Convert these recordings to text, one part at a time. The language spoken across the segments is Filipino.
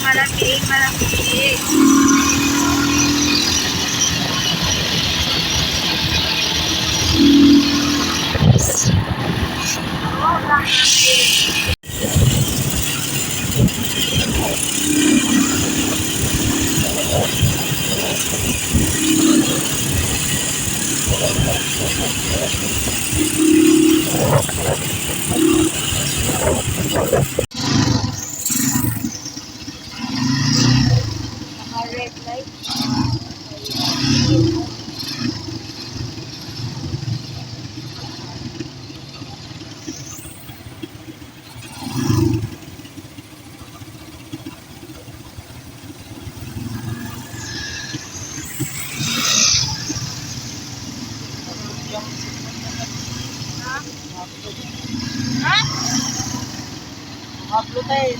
malamig, malamig. Naka-red light. Ha? Upload tayo.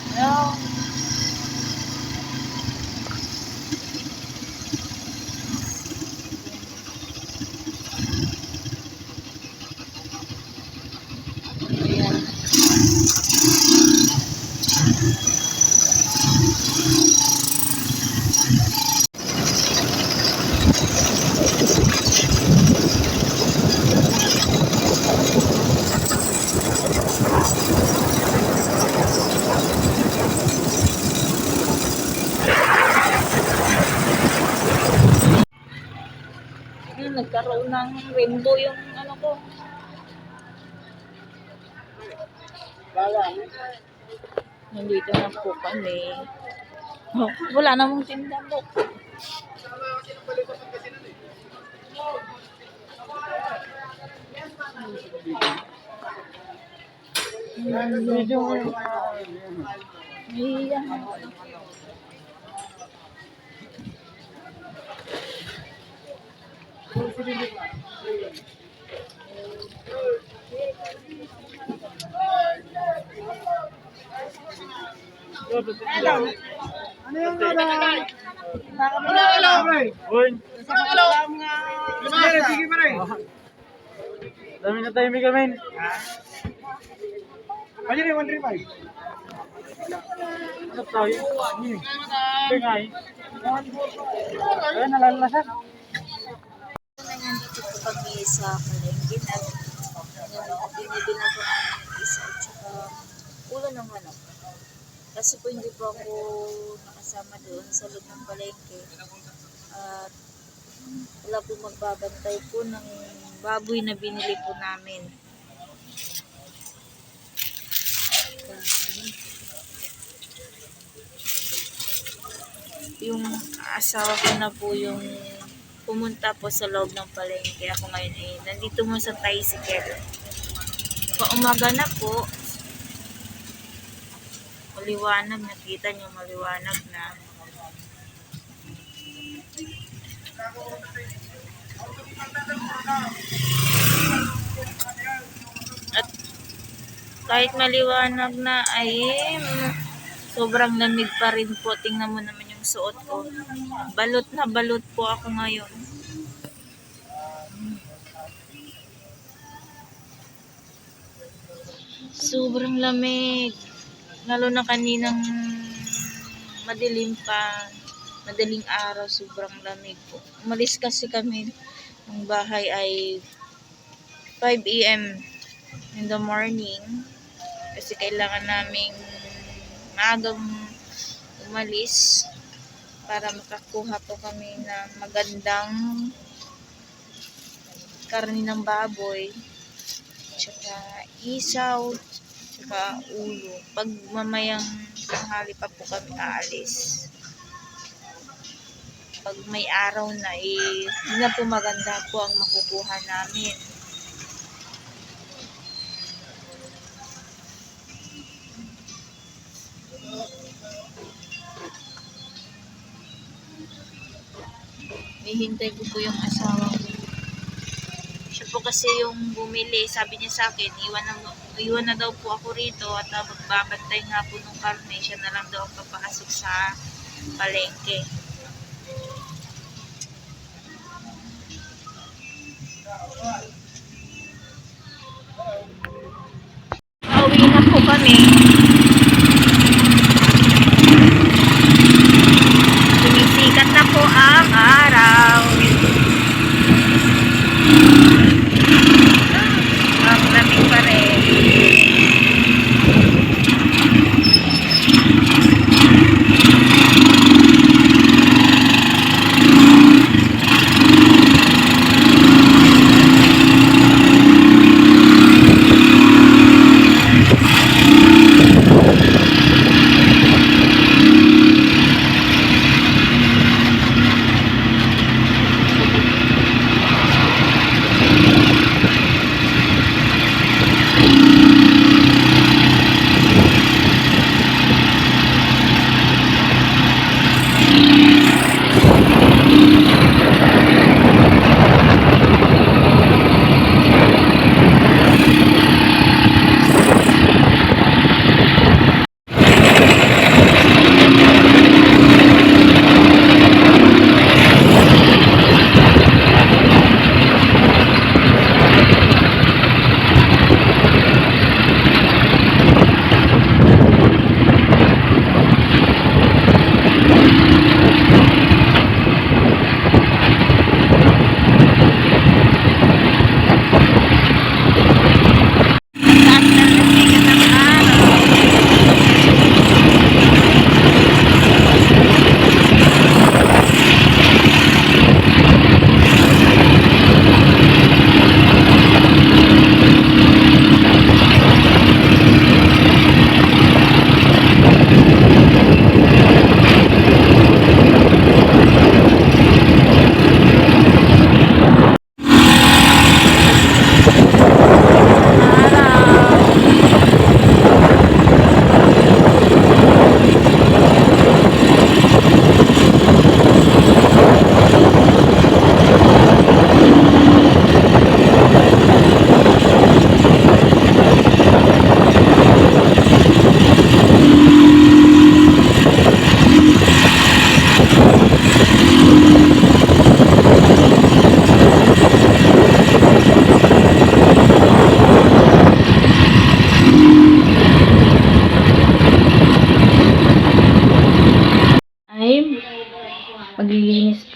Nagkaroon ng rainbow yung ano ko. Nandito na po kami. Oh, wala namang tindahan po. Iya. Ano yung nakakalaw, pre? Uy. Nakakalaw nga. Sige pa rin. Dami na tayo, Mika, men. Ano yung 135? Ano tayo? Bingay. Ay, nalalasan. Nandito po kami sa palengke na binibili na po namin ng isa at saka ulo ng manok. Kasi po hindi po ako nakasama doon sa loob ng palengke. At wala po magbabantay po ng baboy na binili po namin. Yung asawa ko na po yung pumunta po sa loob ng palengke. Ako ngayon ay nandito mo sa tricycle. Paumaga na po. Maliwanag, nakita nyo maliwanag na. At kahit maliwanag na ay sobrang lamig pa rin po. Tingnan mo naman yung suot ko. Balot na balot po ako ngayon. Sobrang lamig. Lalo na kaninang madilim pa. Madaling araw, sobrang lamig po. Umalis kasi kami ng bahay ay 5 AM in the morning. Kasi kailangan naming maagang umalis para makakuha po kami ng magandang karne ng baboy, tsaka isaw, tsaka ulo. Pag mamayang tanghali pa po kami aalis. Pag may araw na hindi na po maganda po ang makukuha namin. Hihintay ko po yung asawa ko. Siya po kasi yung bumili. Sabi niya sa akin, iwan na daw po ako rito at magbabantay nga po ng karne. Siya na lang daw ang papasok sa palengke. Pauwi na po kami.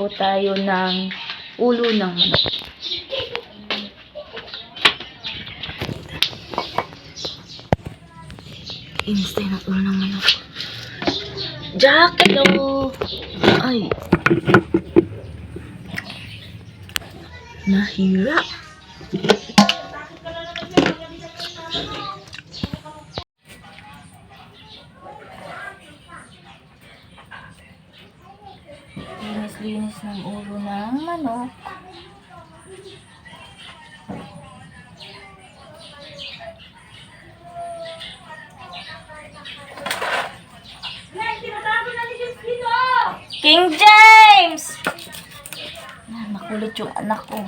po tayo ng ulo ng manok. Inis tayo ng ulo ng manok. Jack, hello! Ay. Nahira. Linis-linis ng ulo ng manok. King James! Makulit yung anak ko.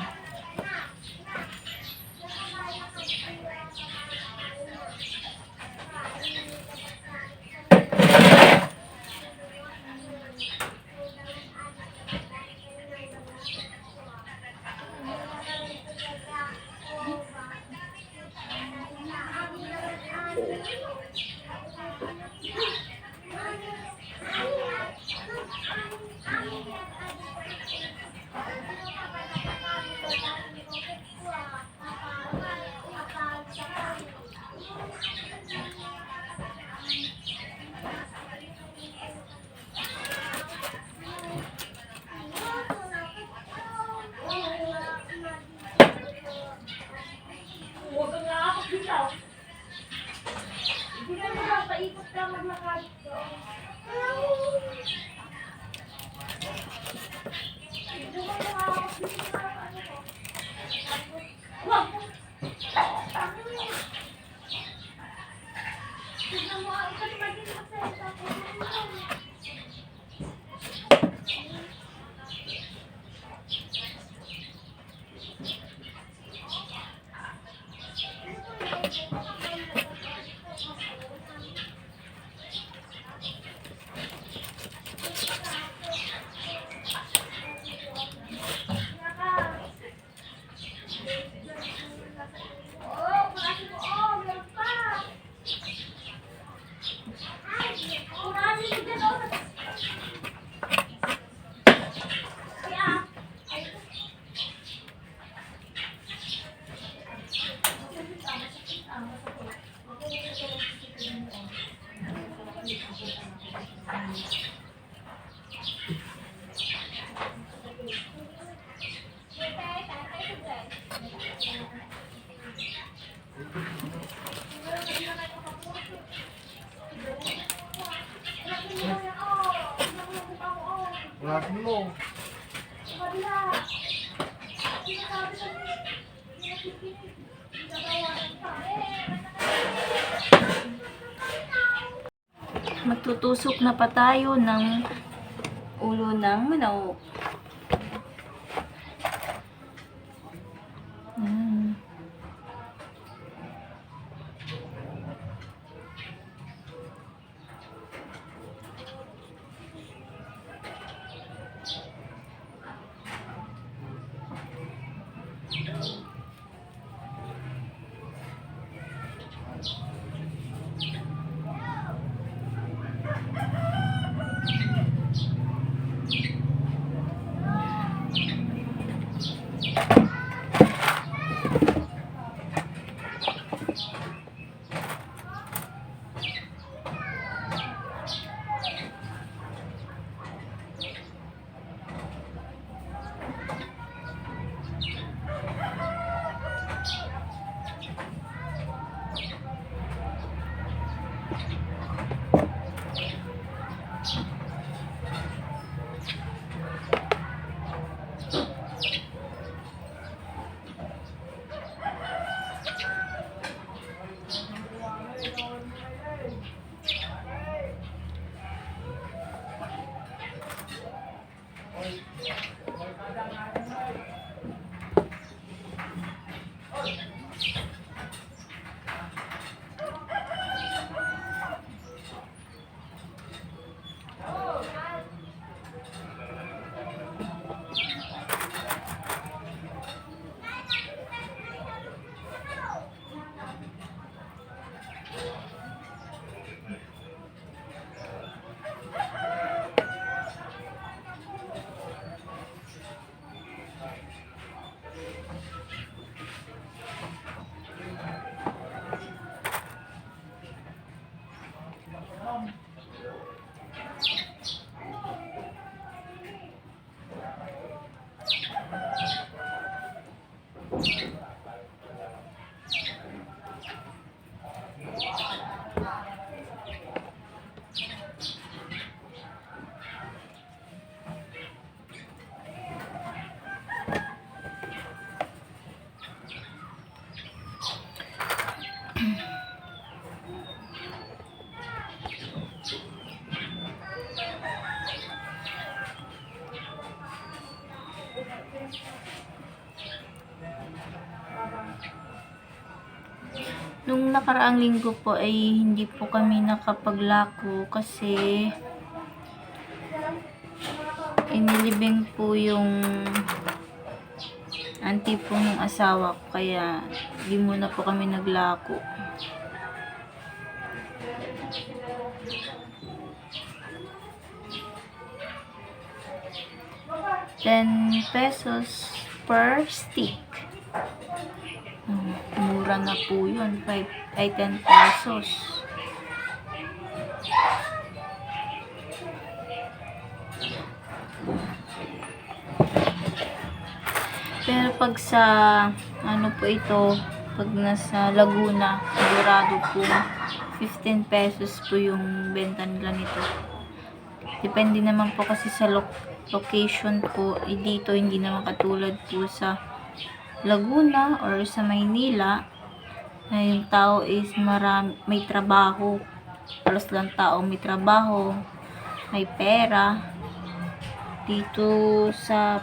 Walakin mo. Magtutusok na pa tayo ng ulo ng manok. Nung nakaraang linggo po ay hindi po kami nakapaglako kasi inilibing po yung auntie po ng asawa ko, kaya di muna po kami naglako. ₱10 per stick. Mura na po yun. 10 pesos. Pero pag sa ano po ito, pag nasa Laguna, sigurado po 15 pesos po yung benta nila nito. Depende naman po kasi sa location po. Dito hindi naman katulad po sa Laguna or sa Maynila na yung tao is may trabaho. Halos lang tao may trabaho, may pera. Dito sa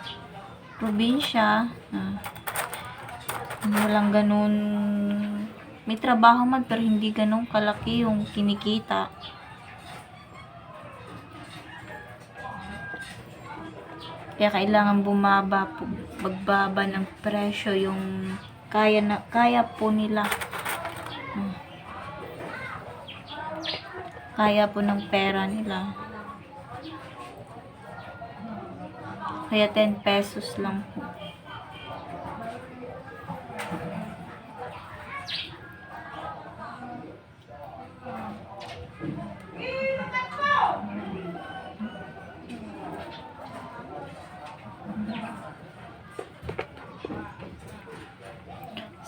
probinsya, walang ganun. May trabaho man pero hindi ganun kalaki yung kinikita. Kaya kailangan magbaba ng presyo yung kaya po nila. Kaya po ng pera nila. Kaya 10 pesos lang po.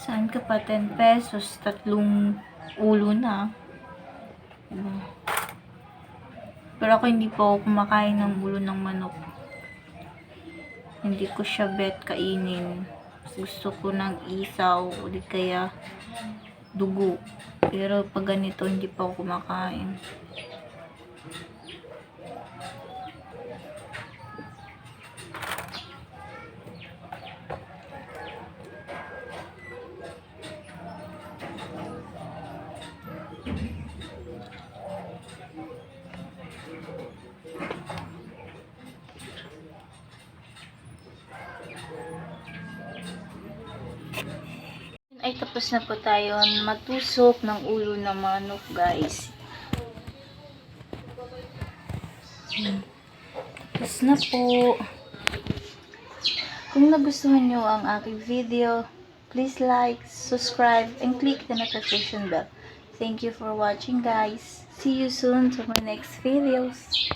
Saan ka pa 10 pesos? 3 ulo na. Pero ako hindi po ako kumakain ng ulo ng manok. Hindi ko siya bet kainin. Gusto ko ng isaw o di kaya dugo. Pero pag ganito hindi pa ako kumakain. Ay tapos na po tayo matusok ng ulo ng manok, guys. Tapos na po. Kung nagustuhan nyo ang aking video, please like, subscribe, and click the notification bell. Thank you for watching, guys. See you soon to my next videos.